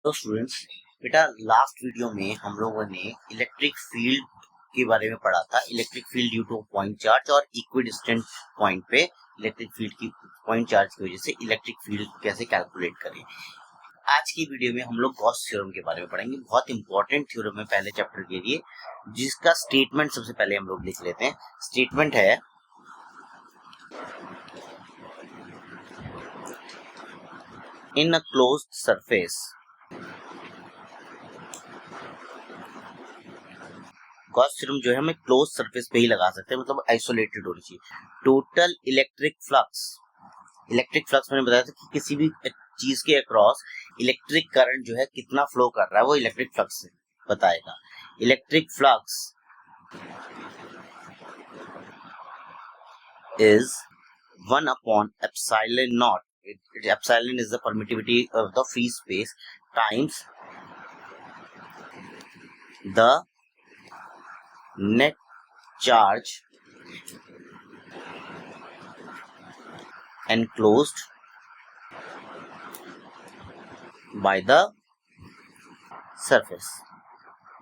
तो स्टूडेंट्स, बेटा last video में हम लोगों ने इलेक्ट्रिक फील्ड के बारे में पढ़ा था। Electric field due two point charge और इक्विडिस्टेंट पॉइंट पे इलेक्ट्रिक फील्ड की पॉइंट चार्ज की वजह से इलेक्ट्रिक फील्ड कैसे कैलकुलेट करें। आज की वीडियो में हम लोग गॉस थ्योरम के बारे में पढ़ेंगे। बहुत इंपॉर्टेंट थ्योरम है पहले चैप्टर के लिए, जिसका स्टेटमेंट सबसे पहले हम लोग लिख लेते हैं। स्टेटमेंट है in a closed surface Gauss theorem जो है हमें क्लोज सरफेस पे ही लगा सकते हैं, मतलब आइसोलेटेड होनी चाहिए। टोटल इलेक्ट्रिक फ्लक्स मैंने बताया था कि किसी भी चीज के अक्रॉस इलेक्ट्रिक करंट जो है कितना फ्लो कर रहा है वो इलेक्ट्रिक फ्लक्स से बताएगा। Electric flux is 1/epsilon naught. Epsilon is the permittivity of the free space times the net charge enclosed by the surface।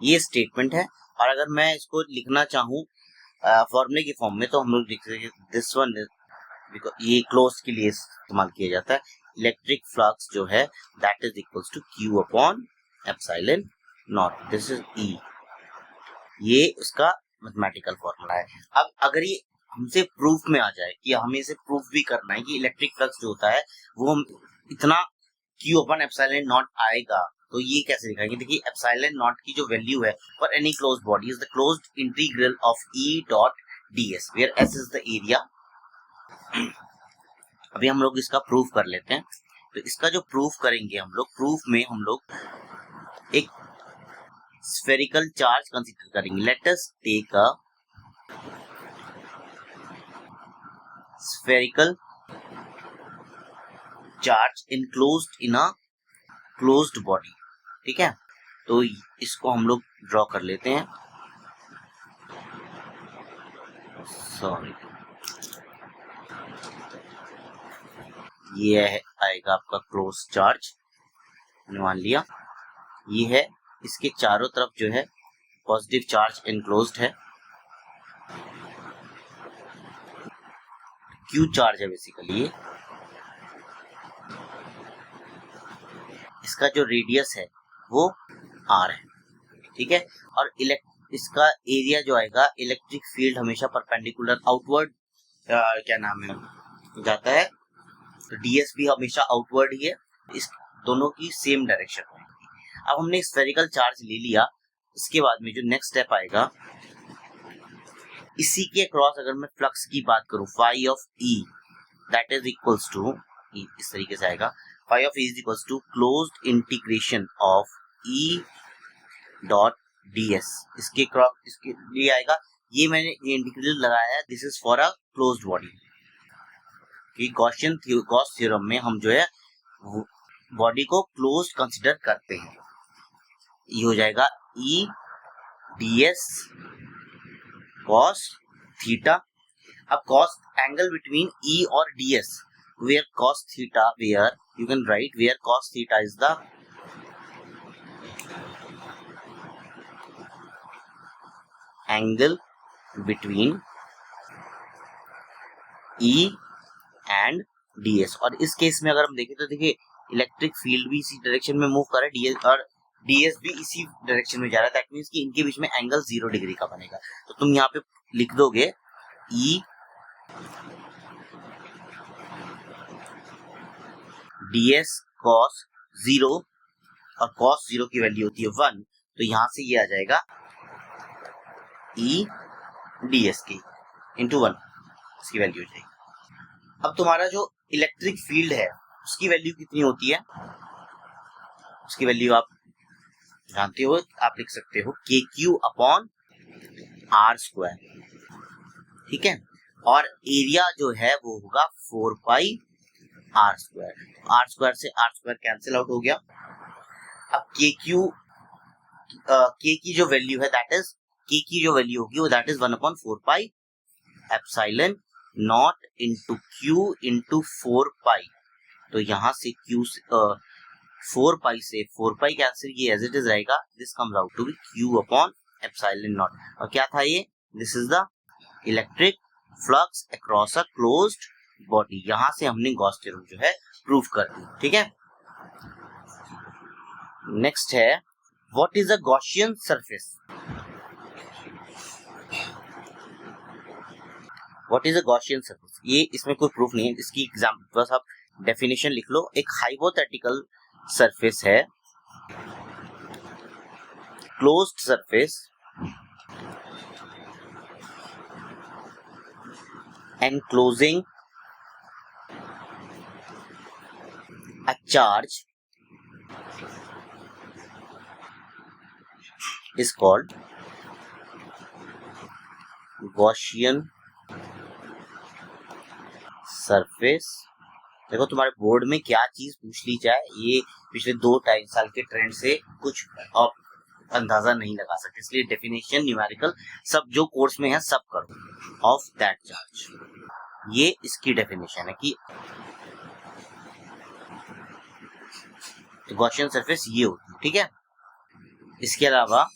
ये स्टेटमेंट है। और अगर मैं इसको लिखना चाहूँ फॉर्मूले की फॉर्म में तो हम लोग लिख सकते हैं दिस वन, ये क्लोज के लिए इस्तेमाल किया जाता है। इलेक्ट्रिक फ्लक्स जो है that is equals to Q upon epsilon naught. This is E। ये उसका मैथमेटिकल फॉर्मूला है। अब अगर ये हमसे प्रूफ में आ जाए कि हमें इसे प्रूफ भी करना है कि इलेक्ट्रिक फ्लक्स जो होता है वो इतना Q अपॉन एप्सिलॉन नॉट आएगा, तो ये कैसे दिखाएंगे। देखिए एप्सिलॉन नॉट की जो वैल्यू है for any closed body is the closed integral of E dot ds where S is the area. अभी हम लोग इसका प्रूफ कर लेते हैं। तो इसका जो प्रूफ करेंगे हम लोग, प्रूफ में हम लोग एक स्फेरिकल चार्ज कंसीडर करेंगे। Let us take a spherical charge enclosed in a closed body. ठीक है, तो इसको हम लोग ड्रॉ कर लेते हैं। सॉरी, ये आएगा आपका क्लोज चार्ज, मान लिया। ये है, इसके चारों तरफ जो है पॉजिटिव चार्ज एनक्लोज्ड है। क्यू चार्ज है बेसिकली ये। इसका जो रेडियस है वो R है। ठीक है, और इसका एरिया जो आएगा, इलेक्ट्रिक फील्ड हमेशा परपेंडिकुलर आउटवर्ड क्या नाम है जाता है, तो ds भी हमेशा आउटवर्ड ही है। इस दोनों की सेम डायरेक्शन में। अब हमने स्फेरिकल चार्ज ले लिया, इसके बाद में जो नेक्स्ट स्टेप आएगा, इसी के क्रॉस अगर मैं फ्लक्स की बात करूं, phi of E that is equals to, इस तरीके से आएगा, phi of E is equals to closed integration of E dot ds। इसके क्रॉस इसके लिए आएगा, ये मैंने इंटीग्रल लगाया है, this is for a closed body. Gauss theorem में हम जो है बॉडी को क्लोज कंसीडर करते हैं। ये हो जाएगा E ds cos थीटा। अब cos एंगल बिटवीन E और ds, where cos theta, where you can write where cos theta is the angle between E and ds। और इस केस में अगर हम देखें तो देखिए इलेक्ट्रिक फील्ड भी इसी डायरेक्शन में मूव कर रहा है, ds और ds भी इसी डायरेक्शन में जा रहा है। दैट मींस कि इनके बीच में एंगल 0 डिग्री का बनेगा। तो तुम यहाँ पे लिख दोगे E ds cos 0, और cos 0 की वैल्यू होती है 1, तो यहां से ये आ जाएगा E ds की इंटू 1, इसकी वैल्यू हो जाएगी। अब तुम्हारा जो इलेक्ट्रिक फील्ड है उसकी वैल्यू कितनी होती है, उसकी वैल्यू आप जानते हो, आप लिख सकते हो KQ अपॉन R स्क्वायर। ठीक है, और एरिया जो है वो होगा 4 pi R square. R square से R स्क्वायर कैंसिल आउट हो गया। अब KQ K की जो वैल्यू है दैट इज, K की जो वैल्यू होगी वो that is 1/4 pi epsilon naught into Q into 4 pi. तो यहाँ से Q 4 पाई से 4 पाई कैंसिल, ये एज इट इज रहेगा, this comes out to be Q upon epsilon naught. और क्या था ये, this is the electric flux across a closed body. यहां से हमने गॉस थ्योरम जो है प्रूव कर दी, ठीक है। नेक्स्ट है what is a Gaussian surface. What is a Gaussian surface, ये इसमें कोई प्रूफ नहीं है, इसकी एग्जांपल बस आप डेफिनेशन लिख लो। एक हाइपोथेटिकल सरफेस है, closed surface enclosing a charge is called Gaussian surface। देखो तुम्हारे बोर्ड में क्या चीज पूछ ली जाए, ये पिछले 2-2.5 साल के ट्रेंड से कुछ आप अंदाजा नहीं लगा सकते, इसलिए डेफिनेशन न्यूमेरिकल सब जो कोर्स में है सब करो। ऑफ दैट चार्ज, ये इसकी डेफिनेशन है कि तो गॉसियन सरफेस ये होती है, ठीक है। इसके अलावा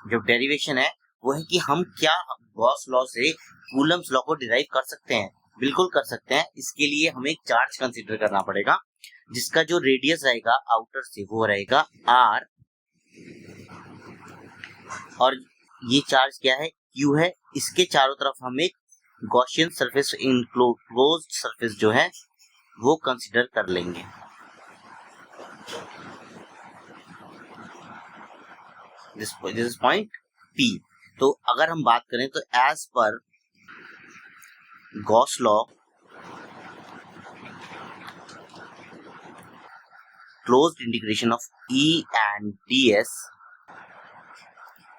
जो डेरिवेशन है वो है कि हम क्या गॉस लॉ से कूलम्स लॉ को डिराइव कर सकते हैं, बिल्कुल कर सकते हैं। इसके लिए हमें एक चार्ज कंसीडर करना पड़ेगा जिसका जो रेडियस रहेगा आउटर से वो रहेगा r, और ये चार्ज क्या है, q है। इसके चारों तरफ हम एक गॉसियन सरफेस इनक्लोज्ड सरफेस जो है वो कंसीडर कर लेंगे। This is point P। तो अगर हम बात करें तो एज पर Gauss law, closed integration of E and ds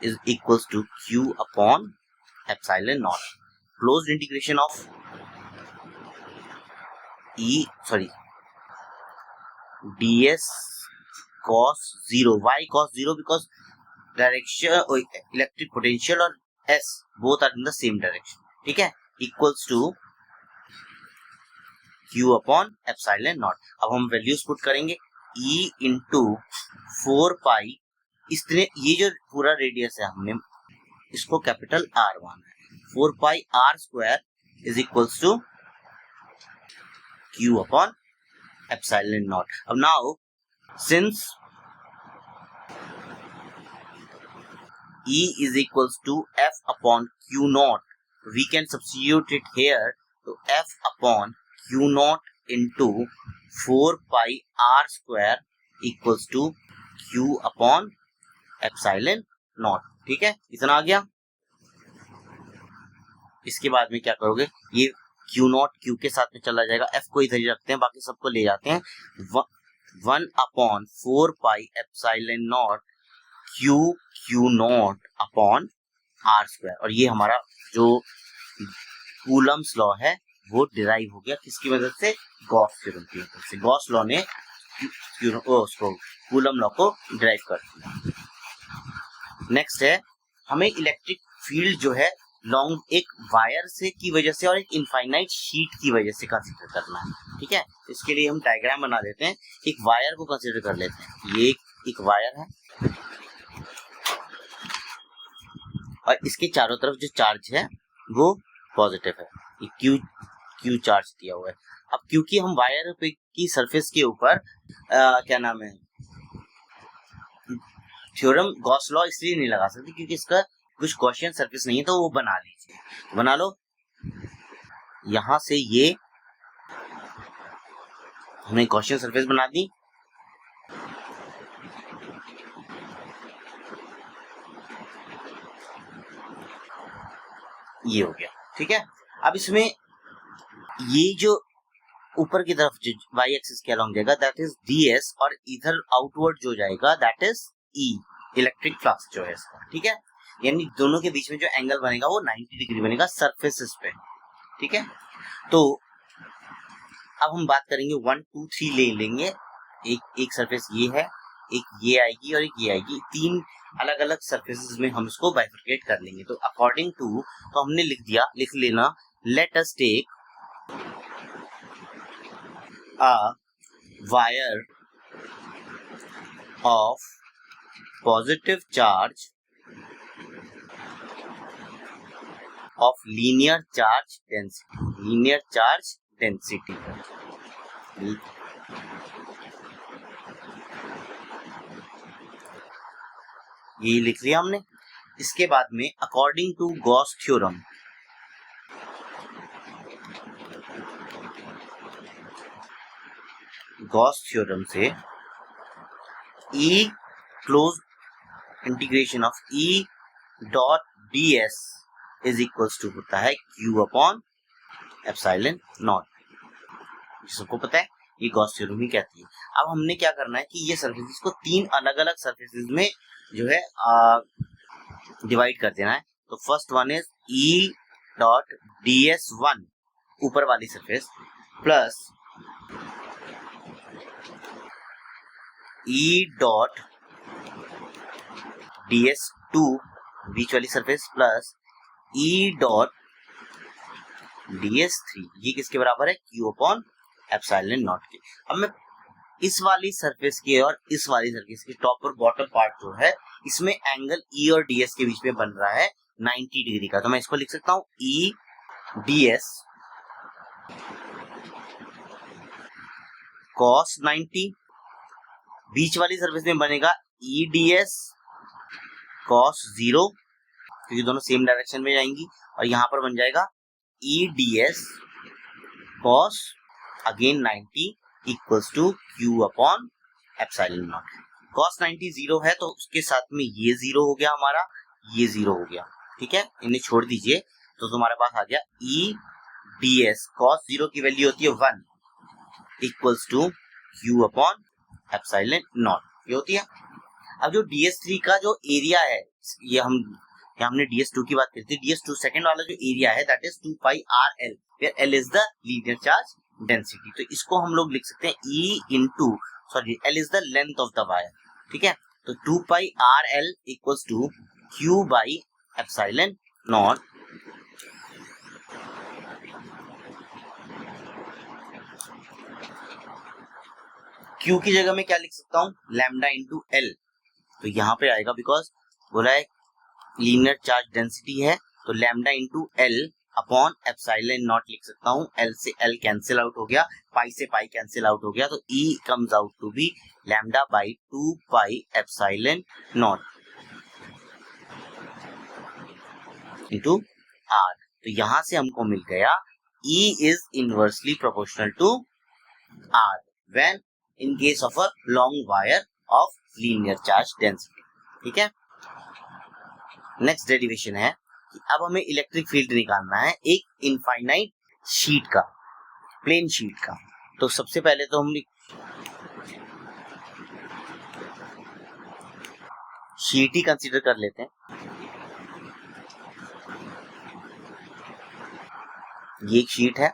is equals to q upon epsilon naught। Closed integration of ds cos 0, why cos 0, because direction electric potential और s both are in the same direction, ठीक है, equals to q upon epsilon naught। अब हम values put करेंगे, E into 4 पाई, इसने ये जो पूरा रेडियस है हमने इसको कैपिटल R माना है, 4 pi R square is equals to Q upon epsilon naught. अब now since E is equals to F upon Q naught, we can substitute it here, तो F upon Q naught into 4 pi R square equals to Q upon epsilon naught, ठीक है, इतना आ गया। इसके बाद में क्या करोगे, ये Q naught Q के साथ में चला जाएगा, F को इधर ही रखते हैं, बाकी सबको ले जाते हैं, 1 upon 4 pi epsilon naught Q naught upon R square। और ये हमारा जो कूलम्स लॉ है वो डिराइव हो गया किसकी मदद से, गॉस थ्योरम की मदद से। गॉस लॉ ने कूलम लॉ को डिराइव कर दिया। नेक्स्ट है हमें इलेक्ट्रिक फील्ड जो है लॉन्ग एक वायर से की वजह से और एक इनफाइनाइट शीट की वजह से कंसीडर करना है, ठीक है। इसके लिए हम डायग्राम बना देते हैं, एक वायर को कंसीडर कर लेते हैं, ये एक वायर है और इसके चारों तरफ जो चार्ज है वो पॉजिटिव है, ये क्यू चार्ज दिया हुआ है। अब क्योंकि हम वायर पे की सरफेस के ऊपर क्या नाम है थ्योरम गॉस लॉ इसलिए नहीं लगा सकते क्योंकि इसका कुछ गॉसियन सरफेस नहीं है, तो वो बना लीजिए, बना लो। यहां से ये हमने गॉसियन सरफेस बना दी, ये हो गया, ठीक है। अब इसमें ये जो ऊपर की तरफ जो वाई एक्सिस के अलॉन्ग जाएगा दैट इज ds, और इधर आउटवर्ड जो जाएगा that is E, electric flux जो है इसका, ठीक है। यानी दोनों के बीच में जो एंगल बनेगा वो 90 डिग्री बनेगा सरफेसेस पे, ठीक है। तो अब हम बात करेंगे 1 2 3 ले लेंगे, एक सरफेस ये है, एक ये आएगी और एक ये आएगी, 3 अलग अलग सरफेसेस में हम इसको बाइफरकेट कर लेंगे। तो अकॉर्डिंग टू, तो हमने लिख लेना, let us take a wire of positive charge of linear charge density ये लिख लिया हमने। इसके बाद में according to Gauss theorem, Gauss theorem से E close integration of E dot ds is equals to होता है Q अपॉन एप्सिलॉन नॉट। सबको पता है ये गॉस थ्योरम ही कहती है। अब हमने क्या करना है कि ये सर्फेसिस को तीन अलग अलग सर्फेसिस में जो है डिवाइड कर देना है। तो first one is E dot ds1 ऊपर वाली surface plus E dot ds2 बीच वाली surface plus E dot ds3 ये किसके बराबर है Q अपॉन एप्सिलॉन नॉट के। अब मैं इस वाली सरफेस के और इस वाली सरफेस के टॉप और बॉटम पार्ट जो है इसमें एंगल E और ds के बीच में बन रहा है 90 डिग्री का। तो मैं इसको लिख सकता हूं E ds cos 90, बीच वाली सरफेस में बनेगा E ds cos 0 क्योंकि दोनों सेम डायरेक्शन में जाएंगी, और यहां पर बन जाएगा E ds cos again 90 equals to Q upon epsilon naught. cos 90 0 है तो उसके साथ में ये 0 हो गया हमारा, ये 0 हो गया, ठीक है, इन्हें छोड़ दीजिए तो तुम्हारे पास आ गया E ds cos 0 की वैल्यू होती है 1 equals to Q upon epsilon naught, ये होती है। अब जो ds3 का जो एरिया है, ये हमने ds2 की बात करी थी, ds2 सेकंड वाला जो एरिया है that is 2 pi rl where l is the linear charge density। तो इसको हम लोग लिख सकते हैं E into l is the length of the wire, ठीक है। तो 2 pi rl equals to Q by epsilon naught Q की जगह में क्या लिख सकता हूं, लैम्डा इंटू L। तो यहाँ पे आएगा बिकॉज बोला है लीनियर चार्ज डेंसिटी है, तो lambda into L upon epsilon naught लिख सकता हूँ। L से L कैंसिल आउट हो गया, पाई से पाई कैंसिल आउट हो गया, तो E comes out to be lambda by 2 pi epsilon naught into R। तो यहां से हमको मिल गया E is inversely proportional to R when in case of a long wire of linear charge density, ठीक है। नेक्स्ट डेरिवेशन है कि अब हमें इलेक्ट्रिक फील्ड निकालना है एक इनफाइनाइट शीट का, प्लेन शीट का। तो सबसे पहले तो हम शीट ही कंसीडर कर लेते हैं। ये एक शीट है,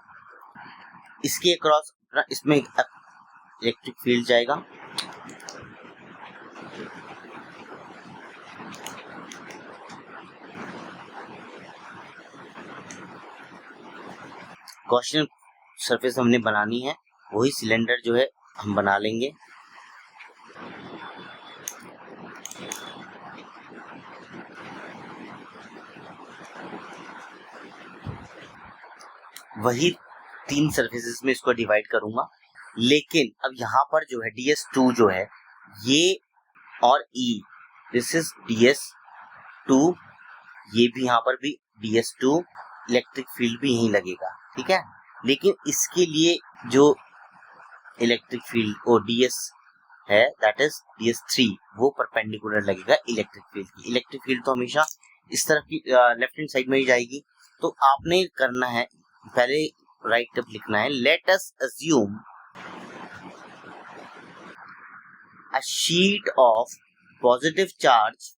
इसके अक्रॉस इसमें इलेक्ट्रिक फील्ड जाएगा, गॉसियन सरफेस हमने बनानी है, वही सिलेंडर जो है हम बना लेंगे। वही तीन सरफेसेस में इसको डिवाइड करूंगा, लेकिन अब यहाँ पर जो है ds2 जो है ये और E दिस इज ds2, ये भी यहाँ पर भी ds2, इलेक्ट्रिक फील्ड भी यहीं लगेगा, ठीक है। लेकिन इसके लिए जो इलेक्ट्रिक फील्ड और ds है दैट इज ds3, वो परपेंडिकुलर लगेगा इलेक्ट्रिक फील्ड की। इलेक्ट्रिक फील्ड तो हमेशा इस तरफ की लेफ्ट हैंड साइड में ही जाएगी। तो आपने करना है पहले राइट टर्म लिखना है, let us assume a sheet of positive charge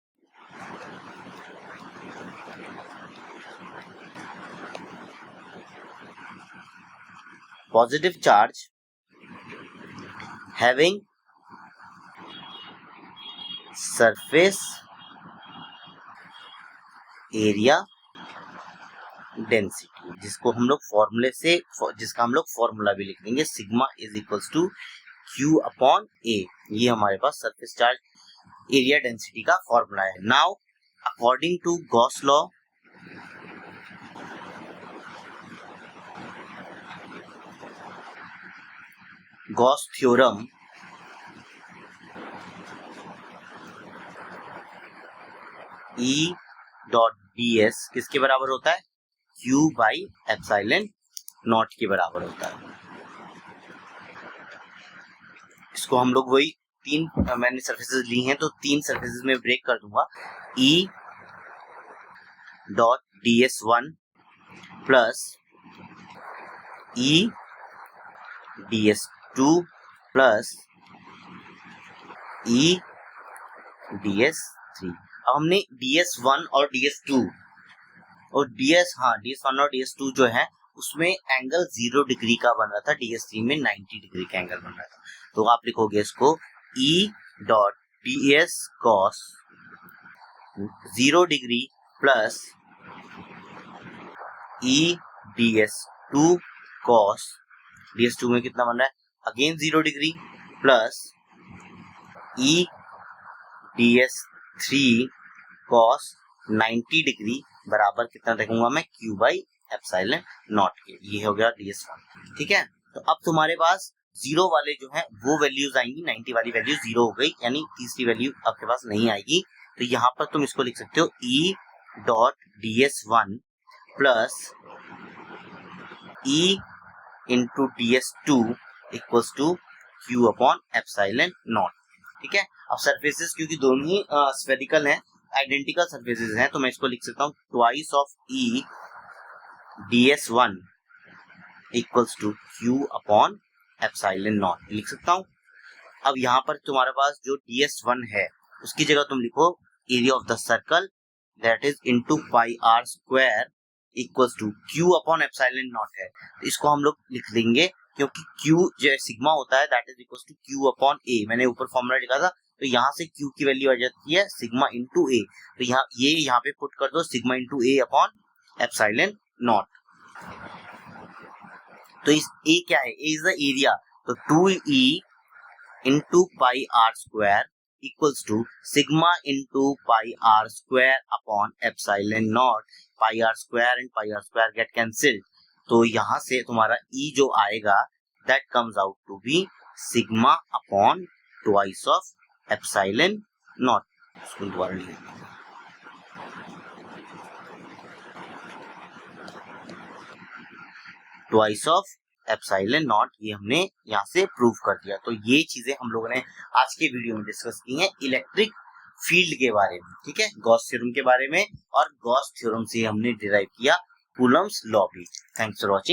having surface area density, जिसको हम लोग फॉर्मूले से जिसका हम लोग फॉर्मूला भी लिख देंगे, sigma is equals to Q upon A। ये हमारे पास सरफेस चार्ज एरिया डेंसिटी का फॉर्मूला है। Now according to Gauss law, Gauss theorem, E dot ds किसके बराबर होता है? Q बाई एप्सिलॉन नॉट के बराबर होता है। इसको हम लोग वही तीन मैंने सरफेसेस ली हैं तो तीन सरफेसेस में ब्रेक कर दूंगा। E dot ds1 plus E ds2 plus E ds3। अब हमने ds1 और ds2 और ds1 और ds2 जो है उसमें एंगल 0 डिग्री का बन रहा था, ds3 में 90 डिग्री का एंगल बन रहा था। तो आप लिखोगे इसको E dot ds cos 0 degree plus E ds2 cos, ds2 में कितना बन रहा है? Again 0 degree plus E ds3 cos 90 degree बराबर कितना देखूंगा मैं? Q बाई एप्सिलॉन नॉट के। ये हो गया ds1। ठीक है, तो अब तुम्हारे पास 0 वाले जो है वो वैल्यूज आएंगी, 90 वाली वैल्यू 0 हो गई, यानी तीसरी वैल्यू आपके पास नहीं आएगी। तो यहाँ पर तुम इसको लिख सकते हो E dot ds1 plus E into ds2 equals to Q upon epsilon naught. ठीक है, अब सरफेसेस क्योंकि दोनों ही स्फेरिकल हैं, आइडेंटिकल सरफेसेस हैं, तो मैं इसको लिख सकता हूँ twice of E ds1 equals to Q upon epsilon naught लिख सकता हूँ। अब यहाँ पर तुम्हारे पास जो ds1 है उसकी जगह तुम लिखो area of the circle that is into pi r square equals to Q upon epsilon naught है। तो इसको हम लोग लिख देंगे क्योंकि Q जो सिग्मा होता है that is equals to Q upon A। मैंने ऊपर फॉर्मूला लिखा था, तो यहाँ से Q की वैल्यू आ जाती है सिग्मा इंटू A। तो यहाँ पे पुट कर दो sigma into A upon epsilon not. तो इस A क्या है? A इज द एरिया, तो 2E into pi r square equals to sigma into pi r square upon epsilon naught. Pi r square and pi r square get cancelled, तो यहाँ से तुम्हारा E जो आएगा that comes out to be sigma upon twice of epsilon naught. इसको दोबारा लिखेंगे, twice of epsilon naught. ये हमने यहाँ से प्रूव कर दिया। तो ये चीजें हम लोगों ने आज के वीडियो में डिस्कस की हैं इलेक्ट्रिक फील्ड के बारे में। ठीक है, गॉस थ्योरम के बारे में, और गॉस थ्योरम से हमने डिराइव किया कूलम्ब्स लॉ भी। Thanks for watching.